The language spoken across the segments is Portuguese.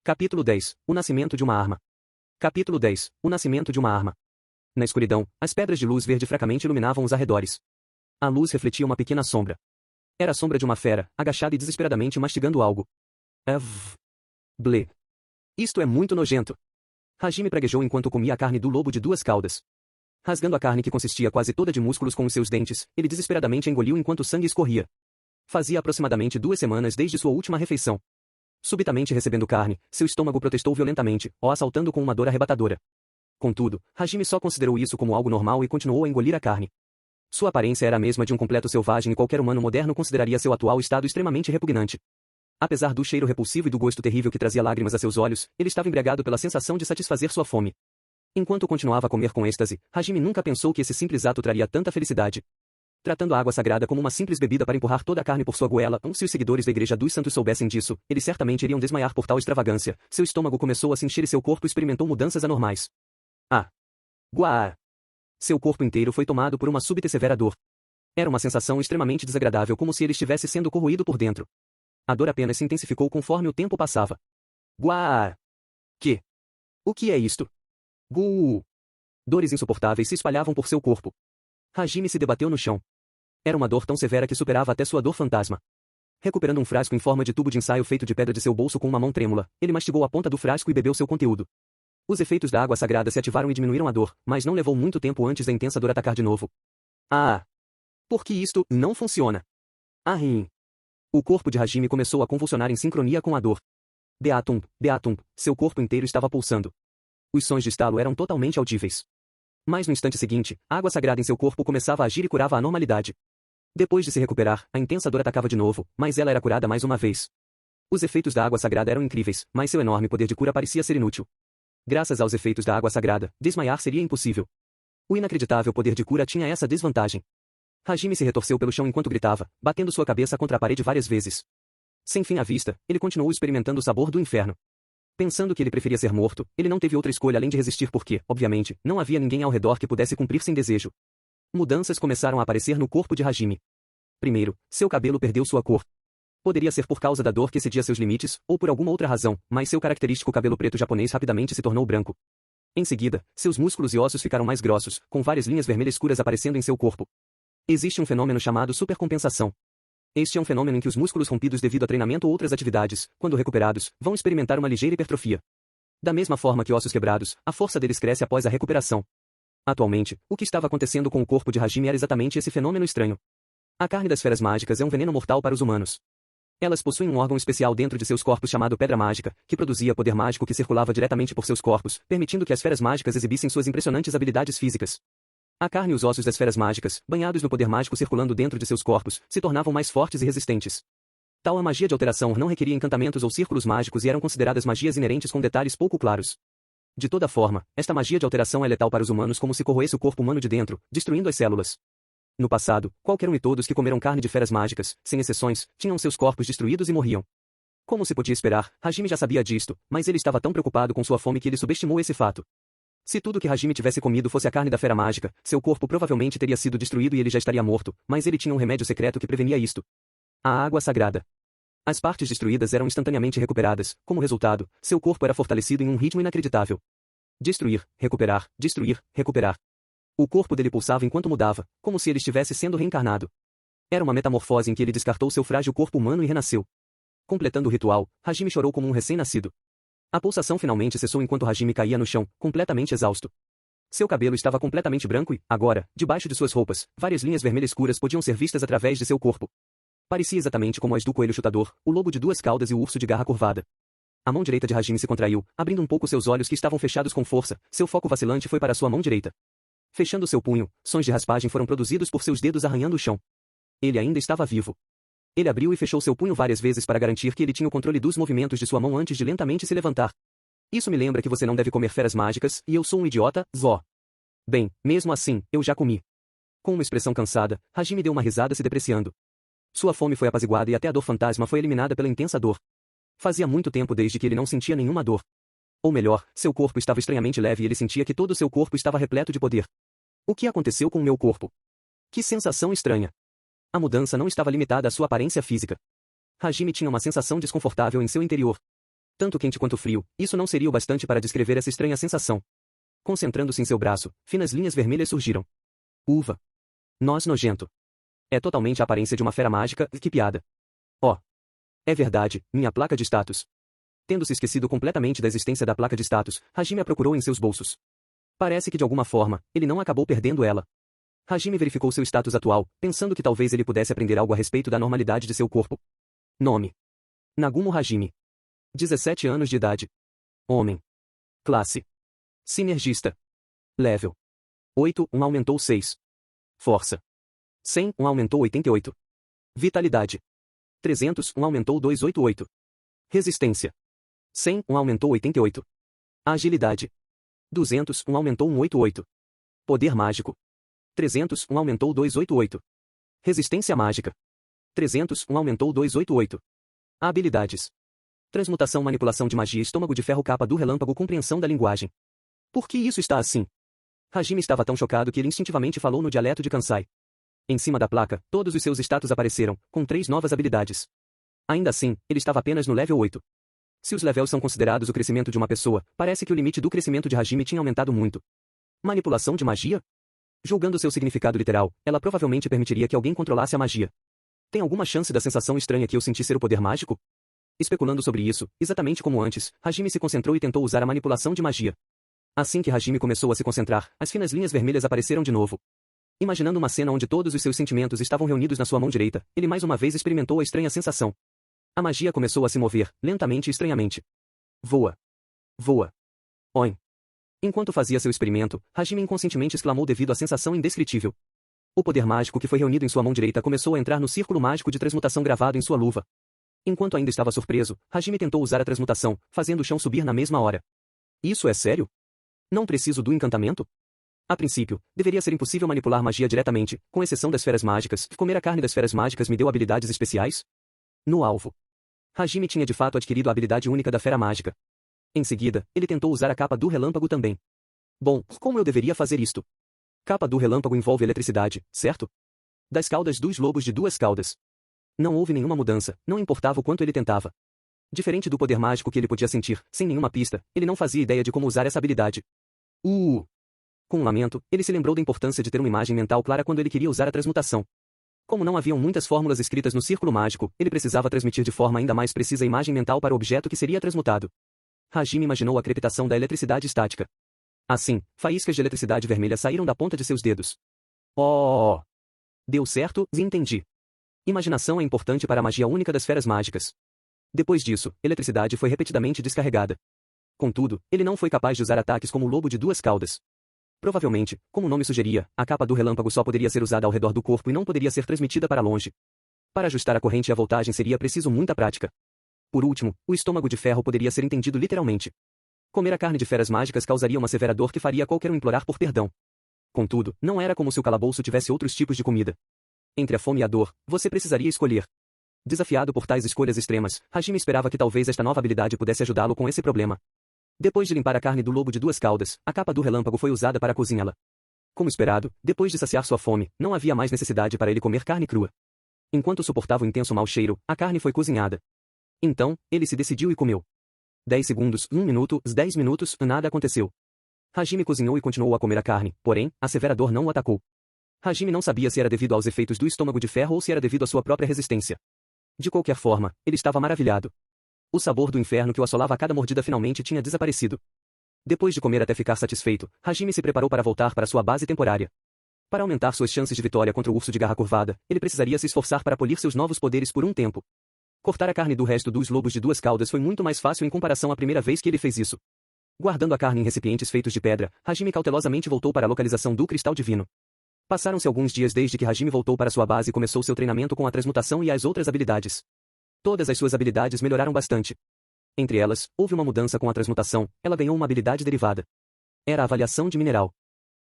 Capítulo 10. O nascimento de uma arma. Capítulo 10. O nascimento de uma arma. Na escuridão, as pedras de luz verde fracamente iluminavam os arredores. A luz refletia uma pequena sombra. Era a sombra de uma fera, agachada e desesperadamente mastigando algo. Blé. Isto é muito nojento. Hajime praguejou enquanto comia a carne do lobo de duas caudas. Rasgando a carne que consistia quase toda de músculos com os seus dentes, ele desesperadamente a engoliu enquanto o sangue escorria. Fazia aproximadamente 2 semanas desde sua última refeição. Subitamente recebendo carne, seu estômago protestou violentamente, o assaltando com uma dor arrebatadora. Contudo, Hajime só considerou isso como algo normal e continuou a engolir a carne. Sua aparência era a mesma de um completo selvagem e qualquer humano moderno consideraria seu atual estado extremamente repugnante. Apesar do cheiro repulsivo e do gosto terrível que trazia lágrimas a seus olhos, ele estava embriagado pela sensação de satisfazer sua fome. Enquanto continuava a comer com êxtase, Hajime nunca pensou que esse simples ato traria tanta felicidade. Tratando a água sagrada como uma simples bebida para empurrar toda a carne por sua goela, se os seguidores da Igreja dos Santos soubessem disso, eles certamente iriam desmaiar por tal extravagância. Seu estômago começou a se encher e seu corpo experimentou mudanças anormais. Guaa! Seu corpo inteiro foi tomado por uma súbita e severa dor. Era uma sensação extremamente desagradável, como se ele estivesse sendo corroído por dentro. A dor apenas se intensificou conforme o tempo passava. Guaa! O que é isto? Gu! Dores insuportáveis se espalhavam por seu corpo. Hajime se debateu no chão. Era uma dor tão severa que superava até sua dor fantasma. Recuperando um frasco em forma de tubo de ensaio feito de pedra de seu bolso com uma mão trêmula, ele mastigou a ponta do frasco e bebeu seu conteúdo. Os efeitos da água sagrada se ativaram e diminuíram a dor, mas não levou muito tempo antes da intensa dor atacar de novo. Por que isto não funciona? O corpo de Hajime começou a convulsionar em sincronia com a dor. Beatum, seu corpo inteiro estava pulsando. Os sons de estalo eram totalmente audíveis. Mas no instante seguinte, a água sagrada em seu corpo começava a agir e curava a normalidade. Depois de se recuperar, a intensa dor atacava de novo, mas ela era curada mais uma vez. Os efeitos da água sagrada eram incríveis, mas seu enorme poder de cura parecia ser inútil. Graças aos efeitos da água sagrada, desmaiar seria impossível. O inacreditável poder de cura tinha essa desvantagem. Hajime se retorceu pelo chão enquanto gritava, batendo sua cabeça contra a parede várias vezes. Sem fim à vista, ele continuou experimentando o sabor do inferno. Pensando que ele preferia ser morto, ele não teve outra escolha além de resistir porque, obviamente, não havia ninguém ao redor que pudesse cumprir sem desejo. Mudanças começaram a aparecer no corpo de Hajime. Primeiro, seu cabelo perdeu sua cor. Poderia ser por causa da dor que excedia seus limites, ou por alguma outra razão, mas seu característico cabelo preto japonês rapidamente se tornou branco. Em seguida, seus músculos e ossos ficaram mais grossos, com várias linhas vermelhas escuras aparecendo em seu corpo. Existe um fenômeno chamado supercompensação. Este é um fenômeno em que os músculos rompidos devido a treinamento ou outras atividades, quando recuperados, vão experimentar uma ligeira hipertrofia. Da mesma forma que ossos quebrados, a força deles cresce após a recuperação. Atualmente, o que estava acontecendo com o corpo de Hajime era exatamente esse fenômeno estranho. A carne das feras mágicas é um veneno mortal para os humanos. Elas possuem um órgão especial dentro de seus corpos chamado Pedra Mágica, que produzia poder mágico que circulava diretamente por seus corpos, permitindo que as feras mágicas exibissem suas impressionantes habilidades físicas. A carne e os ossos das feras mágicas, banhados no poder mágico circulando dentro de seus corpos, se tornavam mais fortes e resistentes. Tal a magia de alteração não requeria encantamentos ou círculos mágicos e eram consideradas magias inerentes com detalhes pouco claros. De toda forma, esta magia de alteração é letal para os humanos como se corroesse o corpo humano de dentro, destruindo as células. No passado, qualquer um e todos que comeram carne de feras mágicas, sem exceções, tinham seus corpos destruídos e morriam. Como se podia esperar, Hajime já sabia disto, mas ele estava tão preocupado com sua fome que ele subestimou esse fato. Se tudo que Hajime tivesse comido fosse a carne da fera mágica, seu corpo provavelmente teria sido destruído e ele já estaria morto, mas ele tinha um remédio secreto que prevenia isto. A água sagrada. As partes destruídas eram instantaneamente recuperadas, como resultado, seu corpo era fortalecido em um ritmo inacreditável. Destruir, recuperar, recuperar. O corpo dele pulsava enquanto mudava, como se ele estivesse sendo reencarnado. Era uma metamorfose em que ele descartou seu frágil corpo humano e renasceu. Completando o ritual, Hajime chorou como um recém-nascido. A pulsação finalmente cessou enquanto Hajime caía no chão, completamente exausto. Seu cabelo estava completamente branco e, agora, debaixo de suas roupas, várias linhas vermelhas escuras podiam ser vistas através de seu corpo. Parecia exatamente como as do coelho chutador, o lobo de duas caudas e o urso de garra curvada. A mão direita de Hajime se contraiu, abrindo um pouco seus olhos que estavam fechados com força, seu foco vacilante foi para sua mão direita. Fechando seu punho, sons de raspagem foram produzidos por seus dedos arranhando o chão. Ele ainda estava vivo. Ele abriu e fechou seu punho várias vezes para garantir que ele tinha o controle dos movimentos de sua mão antes de lentamente se levantar. Isso me lembra que você não deve comer feras mágicas, e eu sou um idiota, zó. Bem, mesmo assim, eu já comi. Com uma expressão cansada, Hajime deu uma risada se depreciando. Sua fome foi apaziguada e até a dor fantasma foi eliminada pela intensa dor. Fazia muito tempo desde que ele não sentia nenhuma dor. Ou melhor, seu corpo estava estranhamente leve e ele sentia que todo o seu corpo estava repleto de poder. O que aconteceu com o meu corpo? Que sensação estranha. A mudança não estava limitada à sua aparência física. Hajime tinha uma sensação desconfortável em seu interior. Tanto quente quanto frio, isso não seria o bastante para descrever essa estranha sensação. Concentrando-se em seu braço, finas linhas vermelhas surgiram. Uva. Noz nojento. É totalmente a aparência de uma fera mágica, que piada. Oh. É verdade, minha placa de status. Tendo se esquecido completamente da existência da placa de status, Hajime a procurou em seus bolsos. Parece que de alguma forma, ele não acabou perdendo ela. Hajime verificou seu status atual, pensando que talvez ele pudesse aprender algo a respeito da normalidade de seu corpo. Nome. Nagumo Hajime. 17 anos de idade. Homem. Classe. Sinergista. Level. 8, aumentou 6. Força. 100, aumentou 88. Vitalidade. 300, aumentou 288. Resistência. 100, aumentou 88. Agilidade. 200, aumentou 188. Poder mágico. 300, aumentou 288. Resistência mágica. 300, aumentou 288. Habilidades. Transmutação, manipulação de magia, estômago de ferro, capa do relâmpago, compreensão da linguagem. Por que isso está assim? Hajime estava tão chocado que ele instintivamente falou no dialeto de Kansai. Em cima da placa, todos os seus status apareceram, com 3 novas habilidades. Ainda assim, ele estava apenas no level 8. Se os levels são considerados o crescimento de uma pessoa, parece que o limite do crescimento de Hajime tinha aumentado muito. Manipulação de magia? Julgando seu significado literal, ela provavelmente permitiria que alguém controlasse a magia. Tem alguma chance da sensação estranha que eu senti ser o poder mágico? Especulando sobre isso, exatamente como antes, Hajime se concentrou e tentou usar a manipulação de magia. Assim que Hajime começou a se concentrar, as finas linhas vermelhas apareceram de novo. Imaginando uma cena onde todos os seus sentimentos estavam reunidos na sua mão direita, ele mais uma vez experimentou a estranha sensação. A magia começou a se mover, lentamente e estranhamente. Voa. Voa. Oin. Enquanto fazia seu experimento, Hajime inconscientemente exclamou devido à sensação indescritível. O poder mágico que foi reunido em sua mão direita começou a entrar no círculo mágico de transmutação gravado em sua luva. Enquanto ainda estava surpreso, Hajime tentou usar a transmutação, fazendo o chão subir na mesma hora. Isso é sério? Não preciso do encantamento? A princípio, deveria ser impossível manipular magia diretamente, com exceção das feras mágicas. Comer a carne das feras mágicas me deu habilidades especiais? No alvo. Hajime tinha de fato adquirido a habilidade única da fera mágica. Em seguida, ele tentou usar a capa do relâmpago também. Bom, como eu deveria fazer isto? Capa do relâmpago envolve eletricidade, certo? Das caudas dos lobos de 2 caudas. Não houve nenhuma mudança, não importava o quanto ele tentava. Diferente do poder mágico que ele podia sentir, sem nenhuma pista, ele não fazia ideia de como usar essa habilidade. Com um lamento, ele se lembrou da importância de ter uma imagem mental clara quando ele queria usar a transmutação. Como não haviam muitas fórmulas escritas no círculo mágico, ele precisava transmitir de forma ainda mais precisa a imagem mental para o objeto que seria transmutado. Hajime imaginou a crepitação da eletricidade estática. Assim, faíscas de eletricidade vermelha saíram da ponta de seus dedos. Oh! Deu certo, entendi. Imaginação é importante para a magia única das feras mágicas. Depois disso, eletricidade foi repetidamente descarregada. Contudo, ele não foi capaz de usar ataques como o lobo de 2 caudas. Provavelmente, como o nome sugeria, a capa do relâmpago só poderia ser usada ao redor do corpo e não poderia ser transmitida para longe. Para ajustar a corrente e a voltagem seria preciso muita prática. Por último, o estômago de ferro poderia ser entendido literalmente. Comer a carne de feras mágicas causaria uma severa dor que faria qualquer um implorar por perdão. Contudo, não era como se o calabouço tivesse outros tipos de comida. Entre a fome e a dor, você precisaria escolher. Desafiado por tais escolhas extremas, Hajime esperava que talvez esta nova habilidade pudesse ajudá-lo com esse problema. Depois de limpar a carne do lobo de 2 caudas, a capa do relâmpago foi usada para cozinhá-la. Como esperado, depois de saciar sua fome, não havia mais necessidade para ele comer carne crua. Enquanto suportava o intenso mau cheiro, a carne foi cozinhada. Então, ele se decidiu e comeu. 10 segundos, 1 minuto, 10 minutos, nada aconteceu. Hajime cozinhou e continuou a comer a carne, porém, a severa dor não o atacou. Hajime não sabia se era devido aos efeitos do estômago de ferro ou se era devido à sua própria resistência. De qualquer forma, ele estava maravilhado. O sabor do inferno que o assolava a cada mordida finalmente tinha desaparecido. Depois de comer até ficar satisfeito, Hajime se preparou para voltar para sua base temporária. Para aumentar suas chances de vitória contra o urso de garra curvada, ele precisaria se esforçar para polir seus novos poderes por um tempo. Cortar a carne do resto dos lobos de 2 caudas foi muito mais fácil em comparação à primeira vez que ele fez isso. Guardando a carne em recipientes feitos de pedra, Hajime cautelosamente voltou para a localização do cristal divino. Passaram-se alguns dias desde que Hajime voltou para sua base e começou seu treinamento com a transmutação e as outras habilidades. Todas as suas habilidades melhoraram bastante. Entre elas, houve uma mudança com a transmutação, ela ganhou uma habilidade derivada. Era a avaliação de mineral.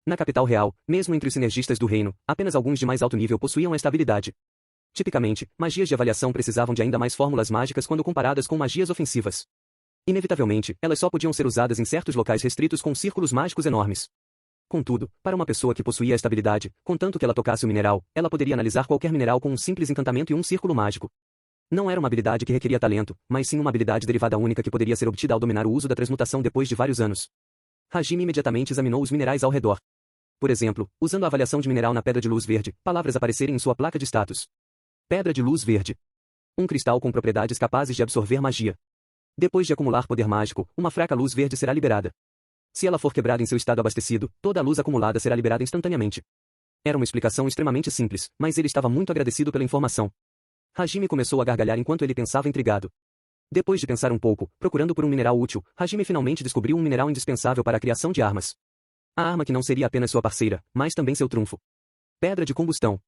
Na capital real, mesmo entre os sinergistas do reino, apenas alguns de mais alto nível possuíam esta habilidade. Tipicamente, magias de avaliação precisavam de ainda mais fórmulas mágicas quando comparadas com magias ofensivas. Inevitavelmente, elas só podiam ser usadas em certos locais restritos com círculos mágicos enormes. Contudo, para uma pessoa que possuía esta habilidade, contanto que ela tocasse o mineral, ela poderia analisar qualquer mineral com um simples encantamento e um círculo mágico. Não era uma habilidade que requeria talento, mas sim uma habilidade derivada única que poderia ser obtida ao dominar o uso da transmutação depois de vários anos. Hajime imediatamente examinou os minerais ao redor. Por exemplo, usando a avaliação de mineral na pedra de luz verde, palavras aparecerem em sua placa de status. Pedra de luz verde. Um cristal com propriedades capazes de absorver magia. Depois de acumular poder mágico, uma fraca luz verde será liberada. Se ela for quebrada em seu estado abastecido, toda a luz acumulada será liberada instantaneamente. Era uma explicação extremamente simples, mas ele estava muito agradecido pela informação. Hajime começou a gargalhar enquanto ele pensava intrigado. Depois de pensar um pouco, procurando por um mineral útil, Hajime finalmente descobriu um mineral indispensável para a criação de armas. A arma que não seria apenas sua parceira, mas também seu trunfo. Pedra de combustão.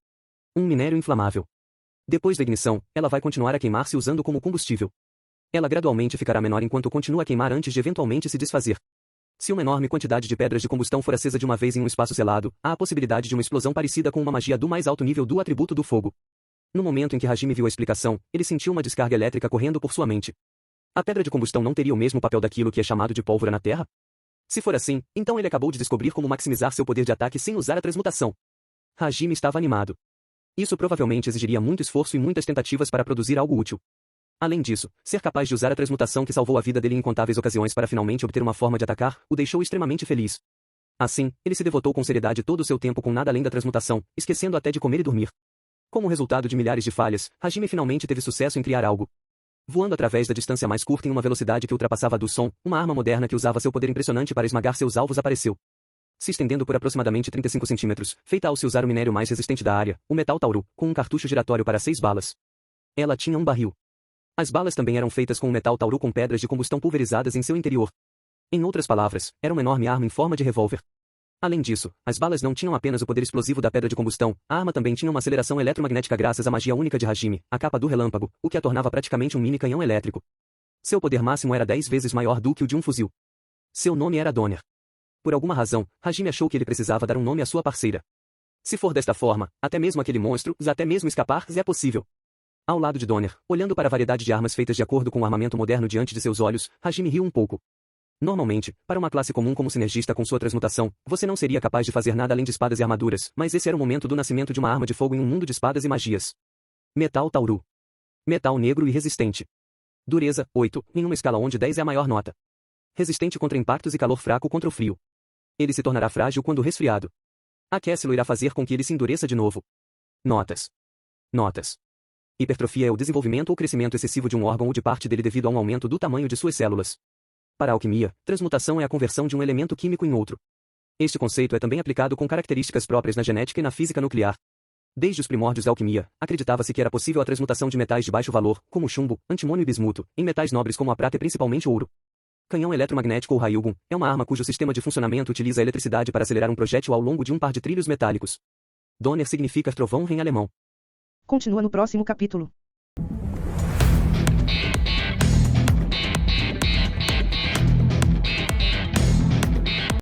Um minério inflamável. Depois da ignição, ela vai continuar a queimar-se usando como combustível. Ela gradualmente ficará menor enquanto continua a queimar antes de eventualmente se desfazer. Se uma enorme quantidade de pedras de combustão for acesa de uma vez em um espaço selado, há a possibilidade de uma explosão parecida com uma magia do mais alto nível do atributo do fogo. No momento em que Hajime viu a explicação, ele sentiu uma descarga elétrica correndo por sua mente. A pedra de combustão não teria o mesmo papel daquilo que é chamado de pólvora na Terra? Se for assim, então ele acabou de descobrir como maximizar seu poder de ataque sem usar a transmutação. Hajime estava animado. Isso provavelmente exigiria muito esforço e muitas tentativas para produzir algo útil. Além disso, ser capaz de usar a transmutação que salvou a vida dele em incontáveis ocasiões para finalmente obter uma forma de atacar, o deixou extremamente feliz. Assim, ele se devotou com seriedade todo o seu tempo com nada além da transmutação, esquecendo até de comer e dormir. Como resultado de milhares de falhas, Hajime finalmente teve sucesso em criar algo. Voando através da distância mais curta em uma velocidade que ultrapassava a do som, uma arma moderna que usava seu poder impressionante para esmagar seus alvos apareceu. Se estendendo por aproximadamente 35 centímetros, feita ao se usar o minério mais resistente da área, o metal tauru, com um cartucho giratório para 6 balas. Ela tinha um barril. As balas também eram feitas com um metal tauru com pedras de combustão pulverizadas em seu interior. Em outras palavras, era uma enorme arma em forma de revólver. Além disso, as balas não tinham apenas o poder explosivo da pedra de combustão, a arma também tinha uma aceleração eletromagnética graças à magia única de Hajime, a capa do relâmpago, o que a tornava praticamente um mini canhão elétrico. Seu poder máximo era 10 vezes maior do que o de um fuzil. Seu nome era Donner. Por alguma razão, Hajime achou que ele precisava dar um nome à sua parceira. Se for desta forma, até mesmo aquele monstro, até mesmo escapar, é possível. Ao lado de Donner, olhando para a variedade de armas feitas de acordo com o armamento moderno diante de seus olhos, Hajime riu um pouco. Normalmente, para uma classe comum como sinergista com sua transmutação, você não seria capaz de fazer nada além de espadas e armaduras, mas esse era o momento do nascimento de uma arma de fogo em um mundo de espadas e magias. Metal Tauru. Metal negro e resistente. Dureza, 8, em uma escala onde 10 é a maior nota. Resistente contra impactos e calor fraco contra o frio. Ele se tornará frágil quando resfriado. Aquecê-lo irá fazer com que ele se endureça de novo. Notas. Notas. Hipertrofia é o desenvolvimento ou crescimento excessivo de um órgão ou de parte dele devido a um aumento do tamanho de suas células. Para a alquimia, transmutação é a conversão de um elemento químico em outro. Este conceito é também aplicado com características próprias na genética e na física nuclear. Desde os primórdios da alquimia, acreditava-se que era possível a transmutação de metais de baixo valor, como chumbo, antimônio e bismuto, em metais nobres como a prata e principalmente ouro. Canhão eletromagnético ou Ryugun é uma arma cujo sistema de funcionamento utiliza a eletricidade para acelerar um projétil ao longo de um par de trilhos metálicos. Donner significa trovão em alemão. Continua no próximo capítulo.